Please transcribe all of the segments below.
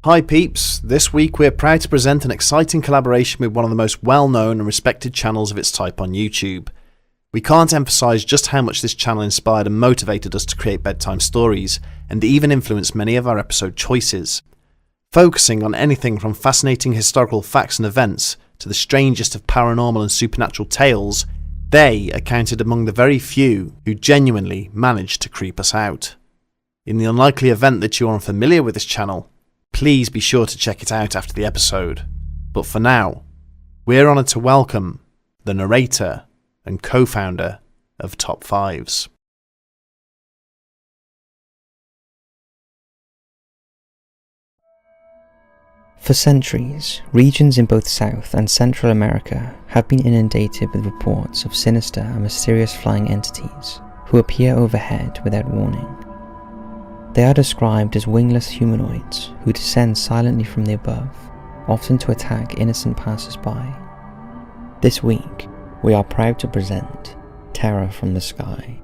Hi peeps, this week we're proud to present an exciting collaboration with one of the most well-known and respected channels of its type on YouTube. We can't emphasise just how much this channel inspired and motivated us to create bedtime stories, and even influenced many of our episode choices. Focusing on anything from fascinating historical facts and events to the strangest of paranormal and supernatural tales, they are counted among the very few who genuinely managed to creep us out. In the unlikely event that you are unfamiliar with this channel, please be sure to check it out after the episode. But for now, we're honoured to welcome the narrator and co-founder of Top Fives. For centuries, regions in both South and Central America have been inundated with reports of sinister and mysterious flying entities who appear overhead without warning. They are described as wingless humanoids who descend silently from the above, often to attack innocent passers-by. This week, we are proud to present Terror from the Sky.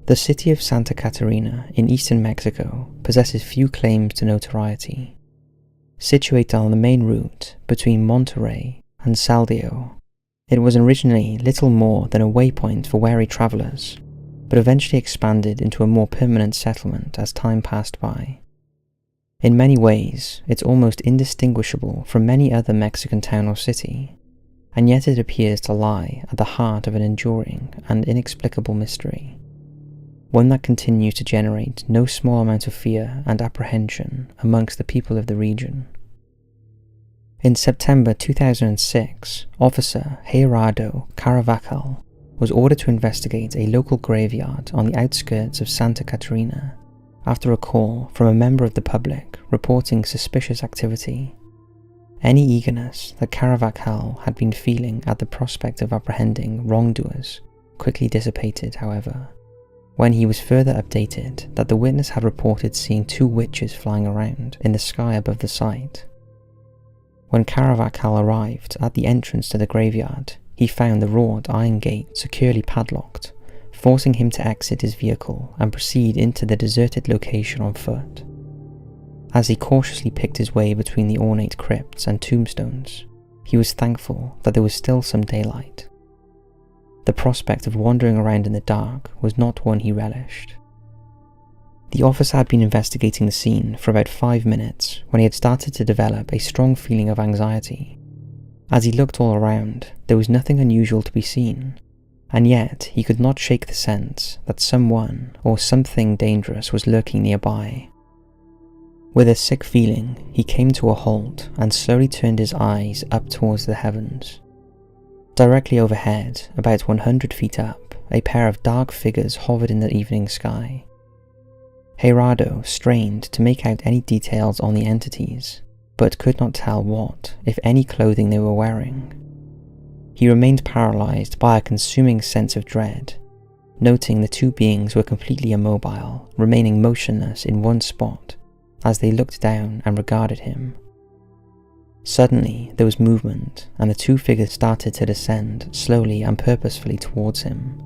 The city of Santa Catarina in eastern Mexico possesses few claims to notoriety. Situated on the main route between Monterrey and Saltillo, it was originally little more than a waypoint for wary travellers, but eventually expanded into a more permanent settlement as time passed by. In many ways, it's almost indistinguishable from any other Mexican town or city, and yet it appears to lie at the heart of an enduring and inexplicable mystery. One that continues to generate no small amount of fear and apprehension amongst the people of the region. In September 2006, Officer Gerardo Caravacal was ordered to investigate a local graveyard on the outskirts of Santa Catarina after a call from a member of the public reporting suspicious activity. Any eagerness that Caravacal had been feeling at the prospect of apprehending wrongdoers quickly dissipated, however, when he was further updated that the witness had reported seeing two witches flying around in the sky above the site. When Caravacal arrived at the entrance to the graveyard, he found the wrought iron gate securely padlocked, forcing him to exit his vehicle and proceed into the deserted location on foot. As he cautiously picked his way between the ornate crypts and tombstones, he was thankful that there was still some daylight. The prospect of wandering around in the dark was not one he relished. The officer had been investigating the scene for about 5 minutes when he had started to develop a strong feeling of anxiety. As he looked all around, there was nothing unusual to be seen, and yet he could not shake the sense that someone or something dangerous was lurking nearby. With a sick feeling, he came to a halt and slowly turned his eyes up towards the heavens. Directly overhead, about 100 feet up, a pair of dark figures hovered in the evening sky. Gerardo strained to make out any details on the entities, but could not tell what, if any, clothing they were wearing. He remained paralysed by a consuming sense of dread, noting the two beings were completely immobile, remaining motionless in one spot as they looked down and regarded him. Suddenly, there was movement, and the two figures started to descend slowly and purposefully towards him.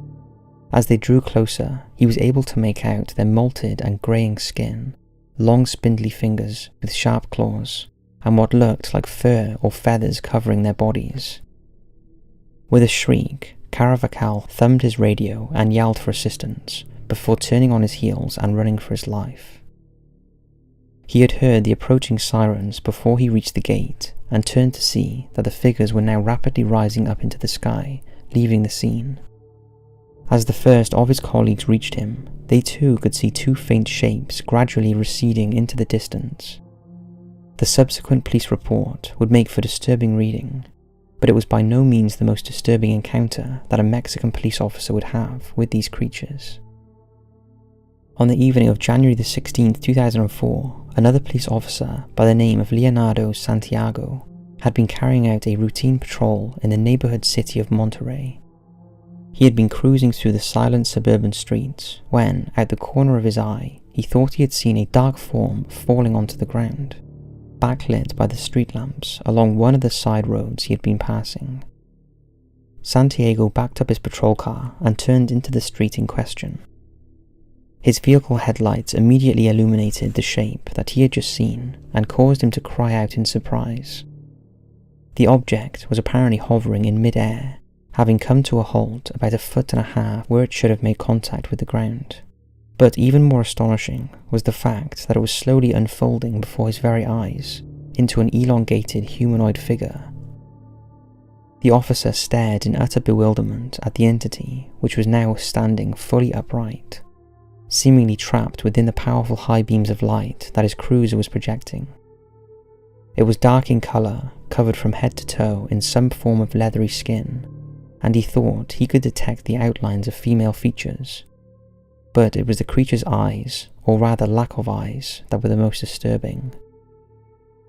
As they drew closer, he was able to make out their molted and greying skin, long spindly fingers with sharp claws, and what looked like fur or feathers covering their bodies. With a shriek, Caravacal thumbed his radio and yelled for assistance, before turning on his heels and running for his life. He had heard the approaching sirens before he reached the gate, and turned to see that the figures were now rapidly rising up into the sky, leaving the scene. As the first of his colleagues reached him, they too could see two faint shapes gradually receding into the distance. The subsequent police report would make for disturbing reading, but it was by no means the most disturbing encounter that a Mexican police officer would have with these creatures. On the evening of January 16, 2004, another police officer by the name of Leonardo Santiago had been carrying out a routine patrol in the neighborhood city of Monterrey. He had been cruising through the silent suburban streets when, out the corner of his eye, he thought he had seen a dark form falling onto the ground, backlit by the street lamps along one of the side roads he had been passing. Santiago backed up his patrol car and turned into the street in question. His vehicle headlights immediately illuminated the shape that he had just seen and caused him to cry out in surprise. The object was apparently hovering in mid-air, having come to a halt about 1.5 feet where it should have made contact with the ground. But even more astonishing was the fact that it was slowly unfolding before his very eyes into an elongated humanoid figure. The officer stared in utter bewilderment at the entity, which was now standing fully upright, seemingly trapped within the powerful high beams of light that his cruiser was projecting. It was dark in colour, covered from head to toe in some form of leathery skin, and he thought he could detect the outlines of female features. But it was the creature's eyes, or rather lack of eyes, that were the most disturbing.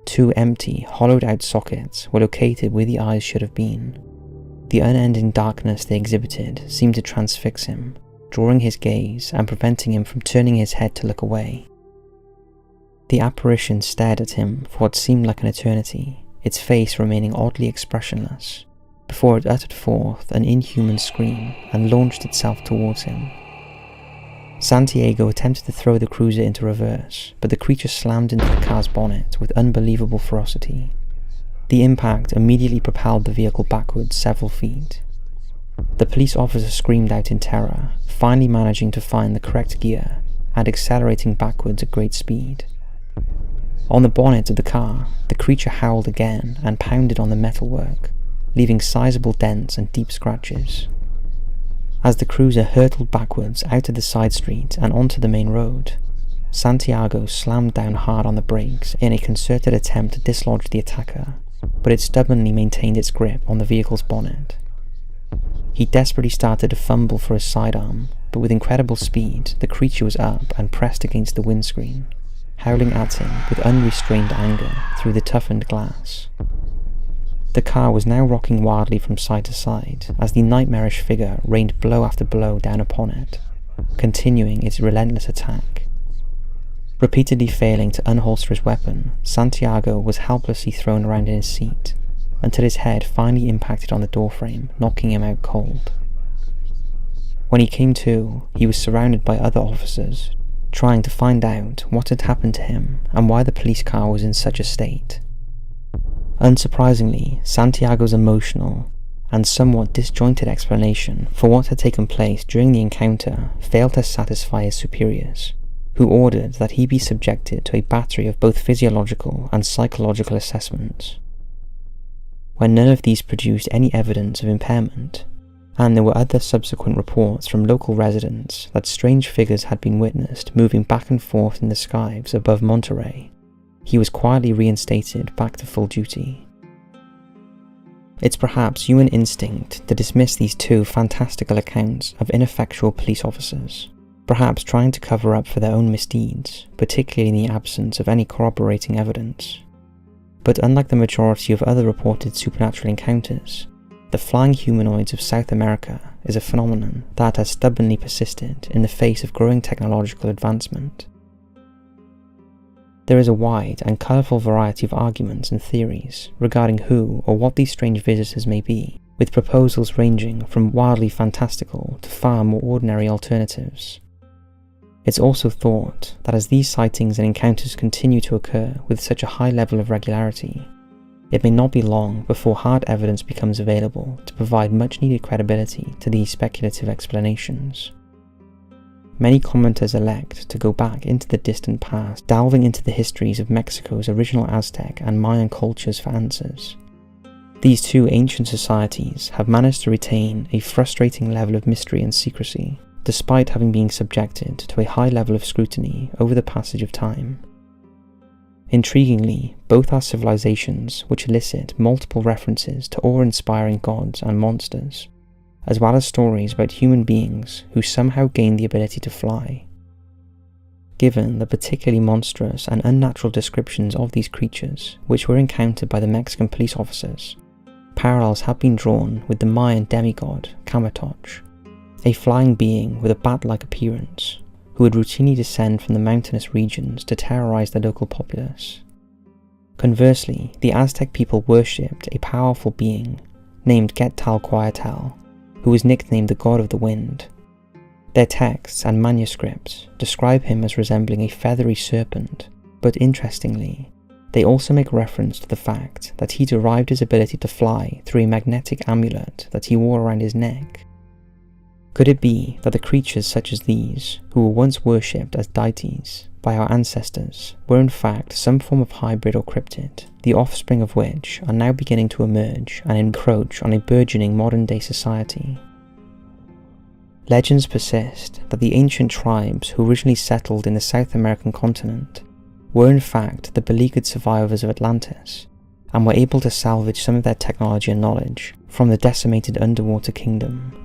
Two empty, hollowed-out sockets were located where the eyes should have been. The unending darkness they exhibited seemed to transfix him, drawing his gaze and preventing him from turning his head to look away. The apparition stared at him for what seemed like an eternity, its face remaining oddly expressionless, before it uttered forth an inhuman scream and launched itself towards him. Santiago attempted to throw the cruiser into reverse, but the creature slammed into the car's bonnet with unbelievable ferocity. The impact immediately propelled the vehicle backwards several feet. The police officer screamed out in terror, finally managing to find the correct gear and accelerating backwards at great speed. On the bonnet of the car, the creature howled again and pounded on the metalwork, leaving sizable dents and deep scratches. As the cruiser hurtled backwards out of the side street and onto the main road, Santiago slammed down hard on the brakes in a concerted attempt to dislodge the attacker, but it stubbornly maintained its grip on the vehicle's bonnet. He desperately started to fumble for his sidearm, but with incredible speed, the creature was up and pressed against the windscreen, howling at him with unrestrained anger through the toughened glass. The car was now rocking wildly from side to side as the nightmarish figure rained blow after blow down upon it, continuing its relentless attack. Repeatedly failing to unholster his weapon, Santiago was helplessly thrown around in his seat, until his head finally impacted on the doorframe, knocking him out cold. When he came to, he was surrounded by other officers, trying to find out what had happened to him and why the police car was in such a state. Unsurprisingly, Santiago's emotional and somewhat disjointed explanation for what had taken place during the encounter failed to satisfy his superiors, who ordered that he be subjected to a battery of both physiological and psychological assessments. When none of these produced any evidence of impairment, and there were other subsequent reports from local residents that strange figures had been witnessed moving back and forth in the skies above Monterrey, he was quietly reinstated back to full duty. It's perhaps human instinct to dismiss these two fantastical accounts of ineffectual police officers, perhaps trying to cover up for their own misdeeds, particularly in the absence of any corroborating evidence. But unlike the majority of other reported supernatural encounters, the flying humanoids of South America is a phenomenon that has stubbornly persisted in the face of growing technological advancement. There is a wide and colourful variety of arguments and theories regarding who or what these strange visitors may be, with proposals ranging from wildly fantastical to far more ordinary alternatives. It's also thought that as these sightings and encounters continue to occur with such a high level of regularity, it may not be long before hard evidence becomes available to provide much needed credibility to these speculative explanations. Many commenters elect to go back into the distant past, delving into the histories of Mexico's original Aztec and Mayan cultures for answers. These two ancient societies have managed to retain a frustrating level of mystery and secrecy, despite having been subjected to a high level of scrutiny over the passage of time. Intriguingly, both are civilizations which elicit multiple references to awe-inspiring gods and monsters, as well as stories about human beings who somehow gained the ability to fly. Given the particularly monstrous and unnatural descriptions of these creatures which were encountered by the Mexican police officers, parallels have been drawn with the Mayan demigod Kamatoch, a flying being with a bat-like appearance, who would routinely descend from the mountainous regions to terrorize the local populace. Conversely, the Aztec people worshipped a powerful being named Quetzalcoatl, who was nicknamed the God of the Wind. Their texts and manuscripts describe him as resembling a feathery serpent, but interestingly, they also make reference to the fact that he derived his ability to fly through a magnetic amulet that he wore around his neck. Could it be that the creatures such as these, who were once worshipped as deities by our ancestors, were in fact some form of hybrid or cryptid, the offspring of which are now beginning to emerge and encroach on a burgeoning modern-day society? Legends persist that the ancient tribes who originally settled in the South American continent were in fact the beleaguered survivors of Atlantis, and were able to salvage some of their technology and knowledge from the decimated underwater kingdom.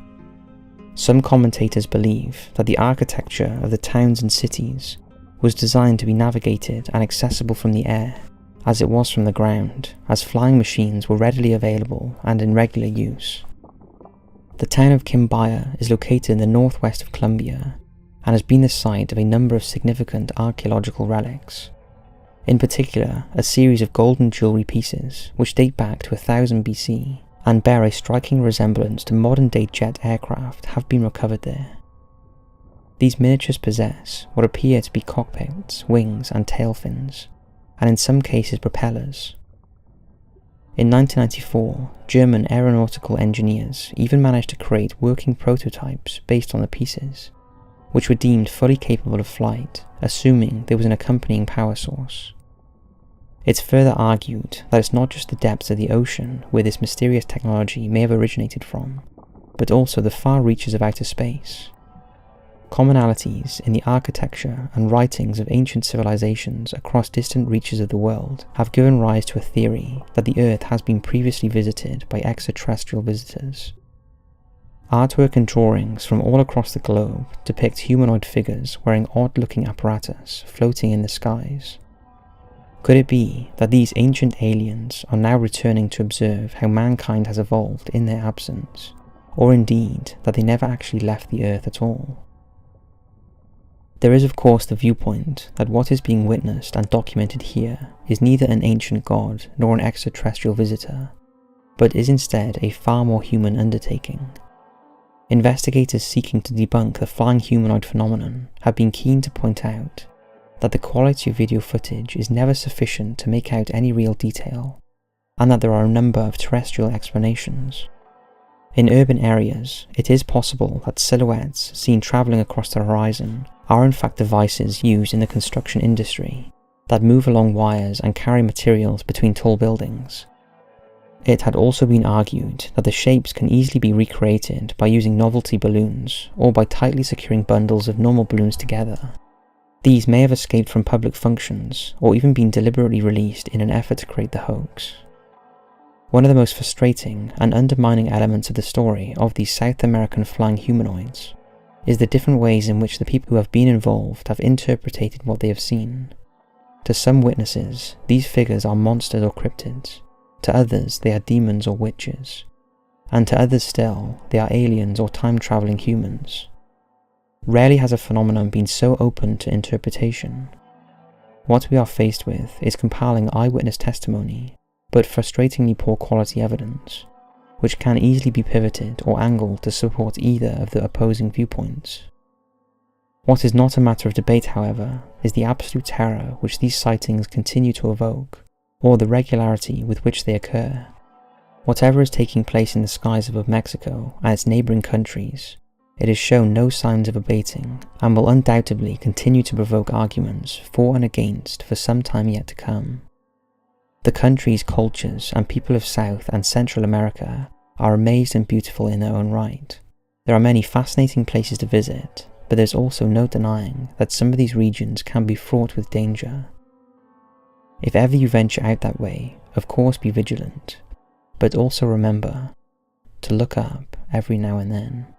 Some commentators believe that the architecture of the towns and cities was designed to be navigated and accessible from the air, as it was from the ground, as flying machines were readily available and in regular use. The town of Quimbaya is located in the northwest of Colombia and has been the site of a number of significant archaeological relics. In particular, a series of golden jewellery pieces which date back to 1000 BC and bear a striking resemblance to modern-day jet aircraft have been recovered there. These miniatures possess what appear to be cockpits, wings and tail fins, and in some cases propellers. In 1994, German aeronautical engineers even managed to create working prototypes based on the pieces, which were deemed fully capable of flight, assuming there was an accompanying power source. It's further argued that it's not just the depths of the ocean where this mysterious technology may have originated from, but also the far reaches of outer space. Commonalities in the architecture and writings of ancient civilizations across distant reaches of the world have given rise to a theory that the Earth has been previously visited by extraterrestrial visitors. Artwork and drawings from all across the globe depict humanoid figures wearing odd-looking apparatus floating in the skies. Could it be that these ancient aliens are now returning to observe how mankind has evolved in their absence, or indeed that they never actually left the Earth at all? There is of course the viewpoint that what is being witnessed and documented here is neither an ancient god nor an extraterrestrial visitor, but is instead a far more human undertaking. Investigators seeking to debunk the flying humanoid phenomenon have been keen to point out that the quality of video footage is never sufficient to make out any real detail, and that there are a number of terrestrial explanations. In urban areas, it is possible that silhouettes seen travelling across the horizon are in fact devices used in the construction industry that move along wires and carry materials between tall buildings. It had also been argued that the shapes can easily be recreated by using novelty balloons or by tightly securing bundles of normal balloons together. These may have escaped from public functions or even been deliberately released in an effort to create the hoax. One of the most frustrating and undermining elements of the story of these South American flying humanoids is the different ways in which the people who have been involved have interpreted what they have seen. To some witnesses, these figures are monsters or cryptids, to others they are demons or witches, and to others still, they are aliens or time-travelling humans. Rarely has a phenomenon been so open to interpretation. What we are faced with is compelling eyewitness testimony, but frustratingly poor quality evidence, which can easily be pivoted or angled to support either of the opposing viewpoints. What is not a matter of debate, however, is the absolute terror which these sightings continue to evoke, or the regularity with which they occur. Whatever is taking place in the skies above Mexico and its neighbouring countries, it has shown no signs of abating, and will undoubtedly continue to provoke arguments for and against for some time yet to come. The countries, cultures, and people of South and Central America are amazed and beautiful in their own right, There are many fascinating places to visit, but there's also no denying that some of these regions can be fraught with danger. If ever you venture out that way, of course be vigilant, but also remember to look up every now and then.